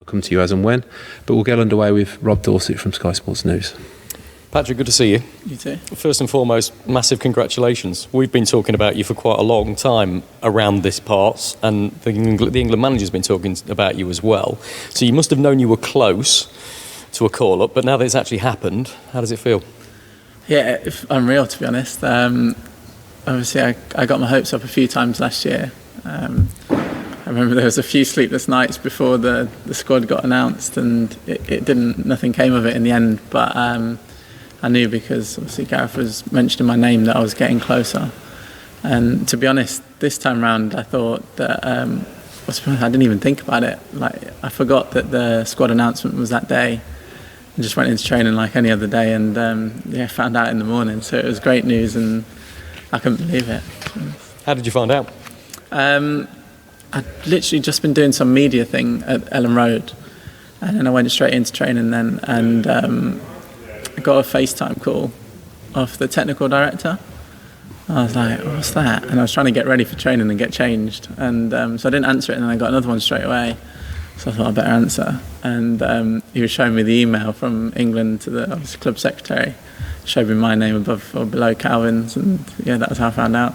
come to you as and when. But we'll get underway with Rob Dorsett from Sky Sports News. Patrick, good to see you. You too. First and foremost, massive congratulations. We've been talking about you for quite a long time around this parts, and the England manager's been talking about you as well. So you must have known you were close to a call-up, but now that it's actually happened, how does it feel? Yeah, it's unreal, to be honest. Obviously, I got my hopes up a few times last year. I remember there was a few sleepless nights before the squad got announced, and nothing came of it in the end. But I knew, because obviously Gareth was mentioning my name, that I was getting closer. And to be honest, this time round, I thought that I didn't even think about it. Like, I forgot that the squad announcement was that day, and just went into training like any other day. And found out in the morning. So it was great news, and I couldn't believe it. How did you find out? I'd literally just been doing some media thing at Ellen Road, and then I went straight into training then, and I got a FaceTime call off the technical director. I was like, what's that? And I was trying to get ready for training and get changed, and so I didn't answer it, and then I got another one straight away. So I thought I better answer, and he was showing me the email from England to the obviously club secretary, showed me my name above or below Calvin's, and that was how I found out.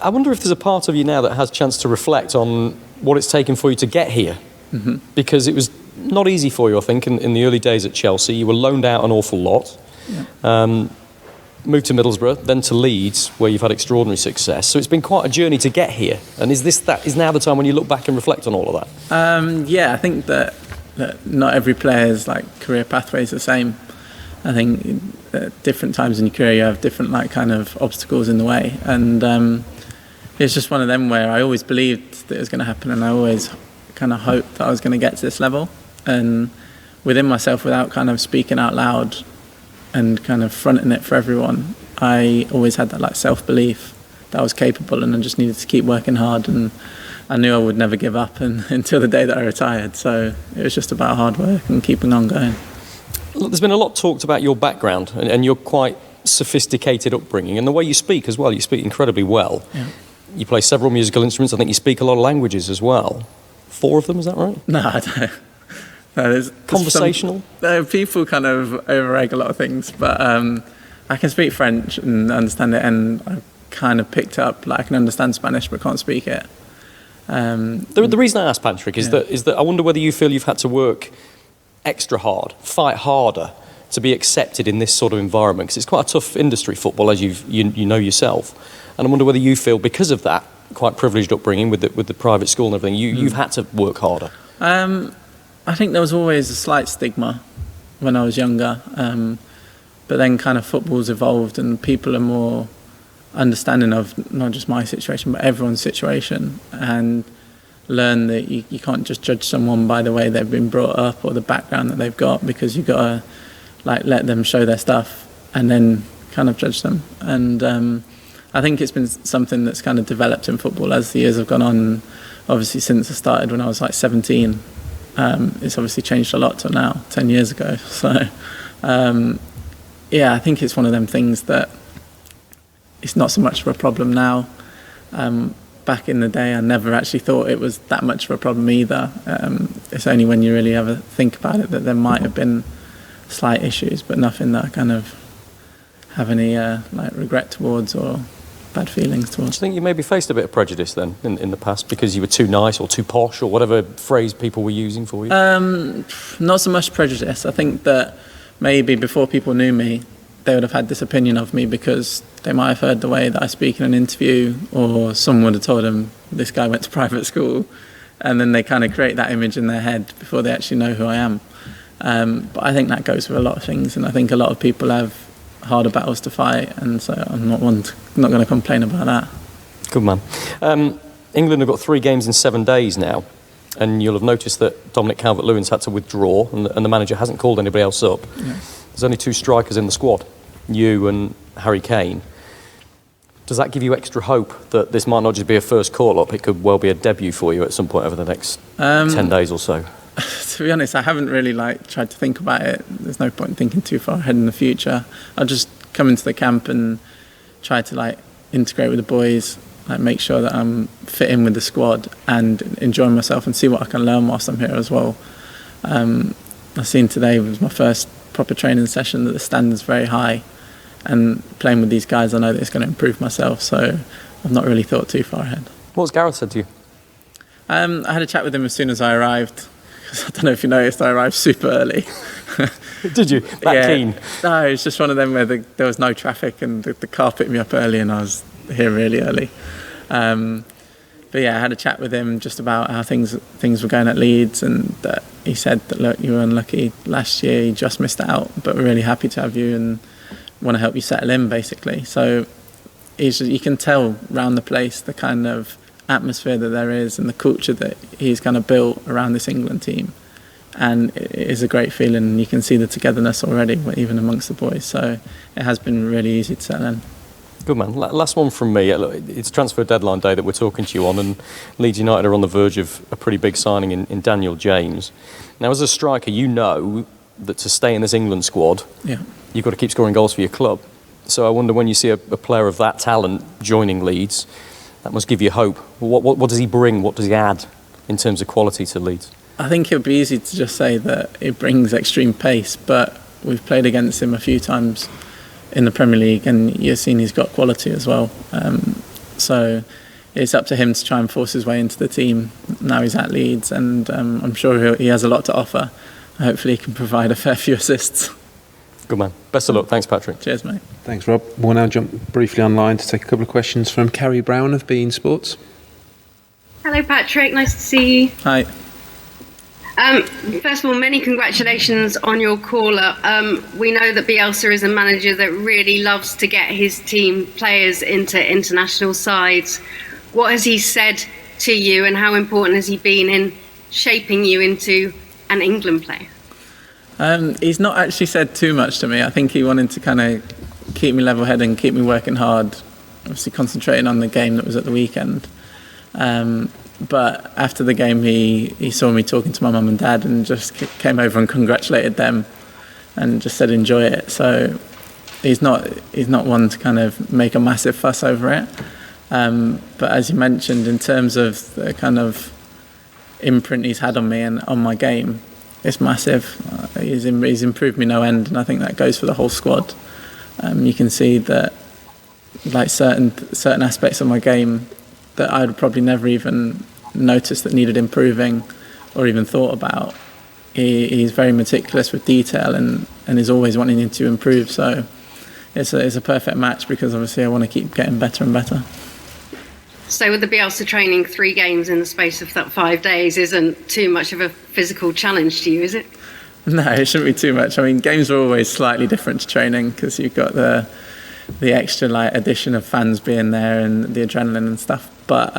I wonder if there's a part of you now that has a chance to reflect on what it's taken for you to get here. Mm-hmm. Because it was not easy for you, I think, in the early days at Chelsea. You were loaned out an awful lot. Yeah. Moved to Middlesbrough, then to Leeds, where you've had extraordinary success. So it's been quite a journey to get here. And is now the time when you look back and reflect on all of that? I think that not every player's career pathway is the same. I think at different times in your career you have different kind of obstacles in the way, and it's just one of them where I always believed that it was going to happen, and I always kind of hoped that I was going to get to this level. And within myself, without kind of speaking out loud and kind of fronting it for everyone, I always had that self-belief that I was capable, and I just needed to keep working hard, and I knew I would never give up until the day that I retired. So it was just about hard work and keeping on going. There's been a lot talked about your background and your quite sophisticated upbringing, and the way you speak as well. You speak incredibly well. Yeah. You play several musical instruments. I think you speak a lot of languages as well. 4 of them, is that right? No, I don't. No, there's conversational? People kind of over-egg a lot of things, but I can speak French and understand it, and I kind of picked up, I can understand Spanish but can't speak it. The reason I ask, Patrick, is that I wonder whether you feel you've had to work extra hard, fight harder to be accepted in this sort of environment, because it's quite a tough industry, football, as you know yourself. And I wonder whether you feel, because of that quite privileged upbringing with the private school and everything, you've had to work harder. I think there was always a slight stigma when I was younger, but then kind of football's evolved, and people are more understanding of not just my situation but everyone's situation, and learn that you can't just judge someone by the way they've been brought up or the background that they've got, because you've got to let them show their stuff and then kind of judge them. And I think it's been something that's kind of developed in football as the years have gone on. Obviously, since I started when I was 17, it's obviously changed a lot till now, 10 years ago. So I think it's one of them things that it's not so much of a problem now. Back in the day, I never actually thought it was that much of a problem either. It's only when you really ever think about it that there might have been slight issues, but nothing that I kind of have any regret towards or bad feelings towards. Do you think you maybe faced a bit of prejudice then in the past because you were too nice or too posh or whatever phrase people were using for you? Not so much prejudice. I think that maybe before people knew me, they would have had this opinion of me because they might have heard the way that I speak in an interview, or someone would have told them this guy went to private school, and then they kind of create that image in their head before they actually know who I am. But I think that goes with a lot of things, and I think a lot of people have harder battles to fight, and so I'm not going to complain about that. Good man. England have got 3 games in 7 days now, and you'll have noticed that Dominic Calvert-Lewin's had to withdraw, and the manager hasn't called anybody else up. Yeah. There's only 2 strikers in the squad, you and Harry Kane. Does that give you extra hope that this might not just be a first call-up, it could well be a debut for you at some point over the next 10 days or so? To be honest, I haven't really tried to think about it. There's no point in thinking too far ahead in the future. I'll just come into the camp and try to integrate with the boys, like make sure that I'm fit in with the squad and enjoying myself and see what I can learn whilst I'm here as well. I've seen today was my first proper training session that the standard's very high, and playing with these guys I know that it's going to improve myself, so I've not really thought too far ahead. What's Gareth said to you? I had a chat with him as soon as I arrived. I don't know if you noticed, I arrived super early. Did you? That keen? No, it's just one of them where there was no traffic and the car picked me up early and I was here really early. But yeah, I had a chat with him just about how things were going at Leeds, and that he said that, look, you were unlucky last year, you just missed out, but we're really happy to have you and want to help you settle in, basically. So you can tell around the place the kind of atmosphere that there is and the culture that he's kind of built around this England team, and it is a great feeling. You can see the togetherness already, even amongst the boys, so it has been really easy to settle in. Good man. Last one from me. It's transfer deadline day that we're talking to you on, and Leeds United are on the verge of a pretty big signing in Daniel James. Now, as a striker, you know that to stay in this England squad, you've got to keep scoring goals for your club. So I wonder, when you see a player of that talent joining Leeds, that must give you hope. What does he bring? What does he add in terms of quality to Leeds? I think it would be easy to just say that it brings extreme pace, but we've played against him a few times in the Premier League, and you've seen he's got quality as well. So it's up to him to try and force his way into the team. Now he's at Leeds, and I'm sure he has a lot to offer. Hopefully he can provide a fair few assists. Good man. Best of luck. Thanks, Patrick. Cheers, mate. Thanks, Rob. We'll now jump briefly online to take a couple of questions from Carrie Brown of beIN Sports. Hello, Patrick. Nice to see you. Hi. First of all, many congratulations on your call-up. We know that Bielsa is a manager that really loves to get his team players into international sides. What has he said to you, and how important has he been in shaping you into an England player? He's not actually said too much to me. I think he wanted to kind of keep me level-headed and keep me working hard, obviously concentrating on the game that was at the weekend. But after the game, he saw me talking to my mum and dad and just came over and congratulated them and just said enjoy it. So he's not one to kind of make a massive fuss over it. But as you mentioned, in terms of the kind of imprint he's had on me and on my game, it's massive. He's improved me no end, and I think that goes for the whole squad. You can see that, like certain aspects of my game that I would probably never even noticed that needed improving or even thought about. He's very meticulous with detail and is always wanting to improve. So it's a perfect match, because obviously I want to keep getting better and better. So with the Bielsa training 3 games in the space of that 5 days isn't too much of a physical challenge to you, is it? No, it shouldn't be too much. I mean, games are always slightly different to training, because you've got the extra addition of fans being there and the adrenaline and stuff. But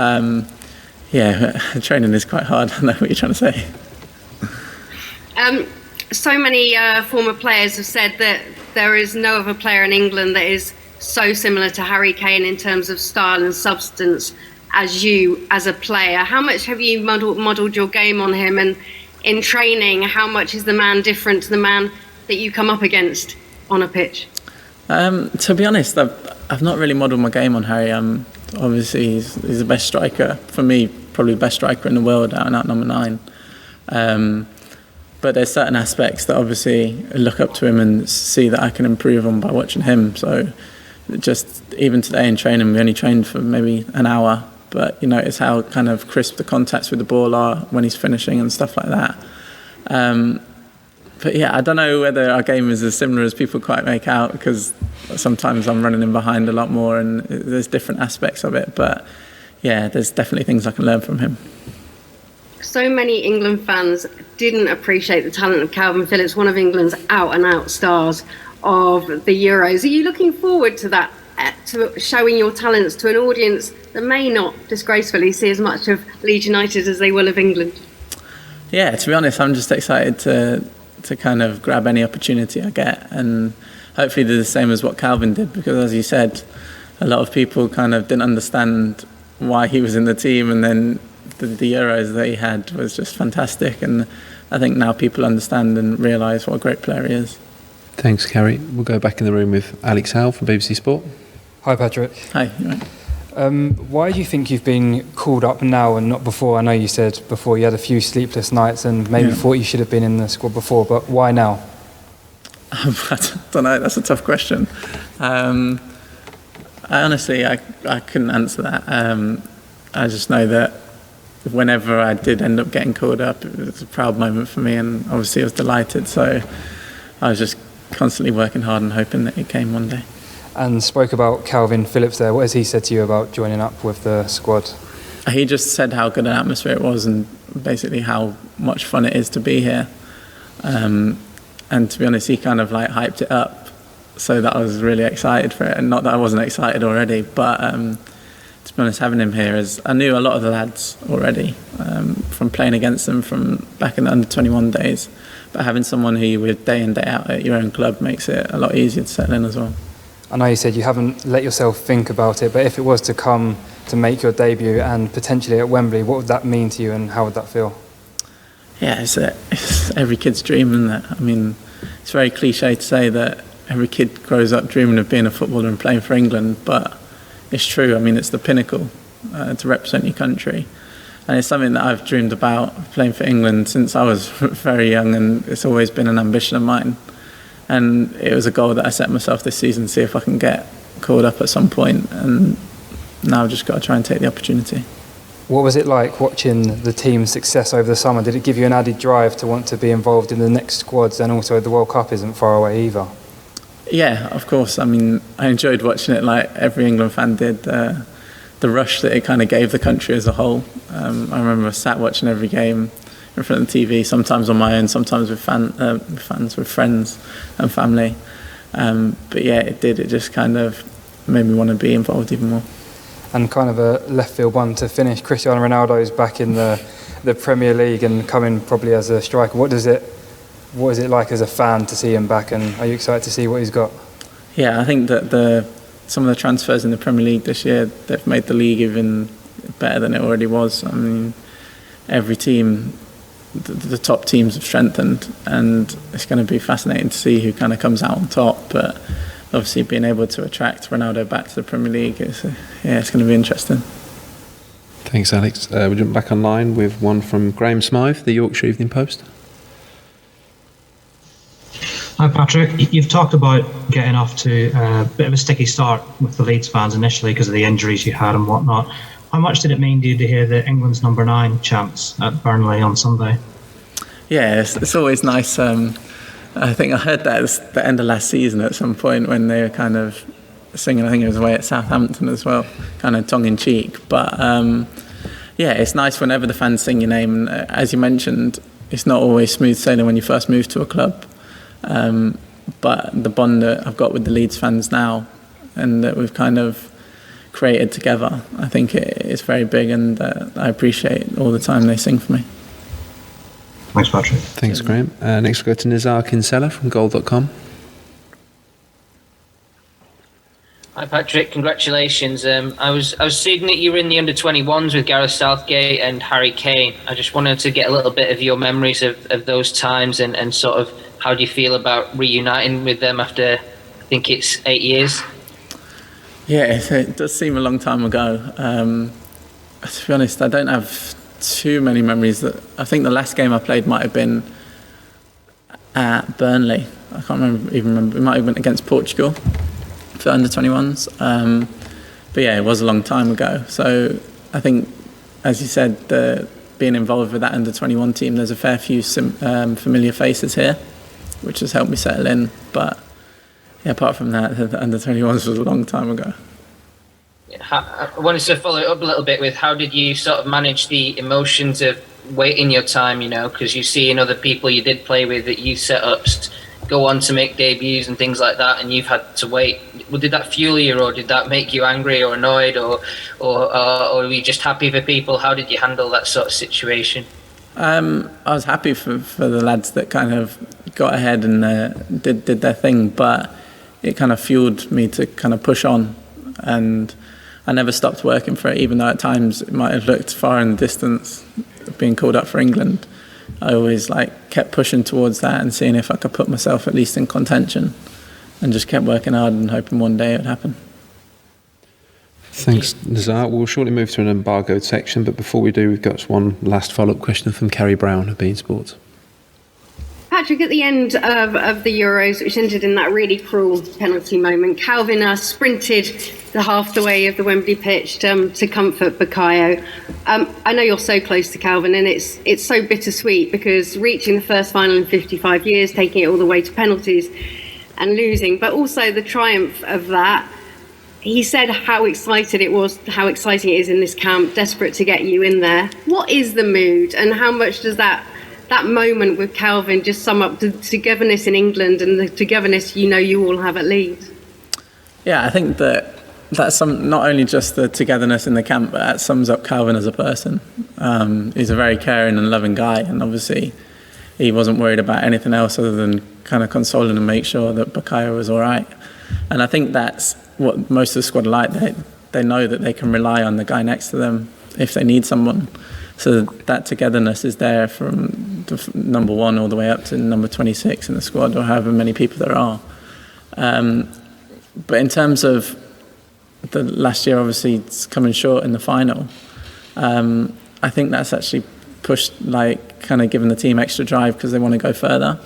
training is quite hard. I know what you're trying to say. So many former players have said that there is no other player in England that is so similar to Harry Kane in terms of style and substance as you as a player. How much have you modelled your game on him, and in training, how much is the man different to the man that you come up against on a pitch? To be honest, I've not really modelled my game on Harry. Obviously, he's the best striker for me, probably the best striker in the world, out and out number 9. But there's certain aspects that obviously I look up to him and see that I can improve on by watching him. So just even today in training, we only trained for maybe an hour, but you notice how kind of crisp the contacts with the ball are when he's finishing and stuff like that. But yeah, I don't know whether our game is as similar as people quite make out, because sometimes I'm running in behind a lot more and there's different aspects of it. But yeah, there's definitely things I can learn from him. So many England fans didn't appreciate the talent of Calvin Phillips, one of England's out-and-out stars of the Euros. Are you looking forward to that, to showing your talents to an audience that may not disgracefully see as much of Leeds United as they will of England? Yeah, to be honest, I'm just excited to kind of grab any opportunity I get, and hopefully do the same as what Calvin did, because as you said, a lot of people kind of didn't understand why he was in the team, and then the Euros that he had was just fantastic, and I think now people understand and realise what a great player he is. Thanks, Carrie. We'll go back in the room with Alex Howe from BBC Sport. Hi, Patrick. Hi. You right? Why do you think you've been called up now and not before? I know you said before you had a few sleepless nights and maybe thought you should have been in the squad before, but why now? I don't know, that's a tough question. I honestly couldn't answer that. I just know that whenever I did end up getting called up, it was a proud moment for me, and obviously I was delighted, so I was just constantly working hard and hoping that it came one day. And spoke about Calvin Phillips there. What has he said to you about joining up with the squad? He just said how good an atmosphere it was and basically how much fun it is to be here. And to be honest, he kind of like hyped it up so that I was really excited for it. And not that I wasn't excited already, but to be honest, having him here is, I knew a lot of the lads already from playing against them from back in the under-21 days, but having someone who you with day in, day out at your own club makes it a lot easier to settle in as well. I know you said you haven't let yourself think about it, but if it was to come to make your debut and potentially at Wembley, what would that mean to you and how would that feel? Yeah, it's every kid's dream, isn't it? I mean, it's very cliche to say that every kid grows up dreaming of being a footballer and playing for England, but it's true. I mean, it's the pinnacle to represent your country. And it's something that I've dreamed about, playing for England, since I was very young, and it's always been an ambition of mine. And it was a goal that I set myself this season, see if I can get called up at some point, and now I've just got to try and take the opportunity. What was it like watching the team's success over the summer? Did it give you an added drive to want to be involved in the next squads, and also the World Cup isn't far away either? Yeah, of course. I mean, I enjoyed watching it like every England fan did. The rush that it kind of gave the country as a whole. I remember I sat watching every game in front of the TV, sometimes on my own, sometimes with fans, with friends and family. But yeah, it did. It just kind of made me want to be involved even more. And kind of a left field one to finish. Cristiano Ronaldo's back in the Premier League and coming probably as a striker. What is it like as a fan to see him back, and are you excited to see what he's got? Yeah, I think that some of the transfers in the Premier League this year, they've made the league even better than it already was. I mean, every team, the top teams have strengthened, and it's going to be fascinating to see who kind of comes out on top. But obviously being able to attract Ronaldo back to the Premier League, it's going to be interesting. Thanks, Alex. We'll jump back online with one from Graham Smythe, the Yorkshire Evening Post. Hi Patrick, you've talked about getting off to a bit of a sticky start with the Leeds fans initially because of the injuries you had and whatnot. How much did it mean to you to hear the England's number 9 chants at Burnley on Sunday? Yeah, it's always nice. I think I heard that at the end of last season at some point when they were kind of singing, I think it was away at Southampton as well, kind of tongue-in-cheek. But yeah, it's nice whenever the fans sing your name. And as you mentioned, it's not always smooth sailing when you first move to a club. But the bond that I've got with the Leeds fans now and that we've kind of created together, I think it's very big, and I appreciate all the time they sing for me. Thanks, Patrick. Thanks, Graham. Next we'll go to Nizar Kinsella from Goal.com. Hi Patrick, congratulations. I was seeing that you were in the under-21s with Gareth Southgate and Harry Kane. I just wanted to get a little bit of your memories of those times and sort of how do you feel about reuniting with them after, I think it's 8 years? Yeah, it does seem a long time ago. To be honest, I don't have too many memories. I think the last game I played might have been at Burnley. I can't even remember. It might have been against Portugal for under-21s. But yeah, it was a long time ago. So I think, as you said, being involved with that under-21 team, there's a fair few familiar faces here, which has helped me settle in. But yeah, apart from that, the under-21s was a long time ago. I wanted to follow it up a little bit with how did you sort of manage the emotions of waiting your time, you know, because you see in other people you did play with that you set ups go on to make debuts and things like that, and you've had to wait. Well, did that fuel you, or did that make you angry or annoyed, or were you just happy for people? How did you handle that sort of situation? I was happy for the lads that kind of got ahead and did their thing, but it kind of fueled me to kind of push on, and I never stopped working for it, even though at times it might have looked far in the distance, being called up for England. I always kept pushing towards that and seeing if I could put myself at least in contention, and just kept working hard and hoping one day it would happen. Thanks, Nazar. We'll shortly move to an embargoed section, but before we do, we've got one last follow-up question from Kerry Brown of Bein Sports. Patrick, at the end of the Euros, which ended in that really cruel penalty moment, Calvin sprinted half the way of the Wembley pitch to comfort Bukayo. I know you're so close to Calvin, and it's so bittersweet because reaching the first final in 55 years, taking it all the way to penalties and losing, but also the triumph of that. He said how exciting it is in this camp, desperate to get you in there. What is the mood, and how much does that moment with Calvin just sum up the togetherness in England and the togetherness you all have at Leeds? Yeah, I think that's not only just the togetherness in the camp, but that sums up Calvin as a person. He's a very caring and loving guy, and obviously he wasn't worried about anything else other than kind of consoling and make sure that Bukayo was all right. And I think that's what most of the squad are like. They know that they can rely on the guy next to them if they need someone. So that togetherness is there from number 1 all the way up to number 26 in the squad, or however many people there are. But in terms of the last year, obviously it's coming short in the final. I think that's actually pushed, kind of given the team extra drive because they want to go further.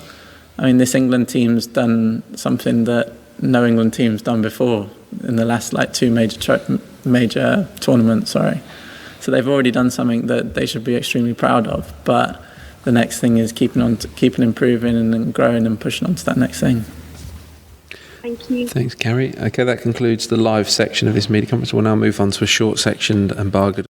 I mean, this England team's done something that no England team's done before in the last 2 major tournaments. So they've already done something that they should be extremely proud of. But the next thing is keeping improving and growing and pushing on to that next thing. Thank you. Thanks, Carrie. Okay, that concludes the live section of this media conference. We'll now move on to a short section embargoed.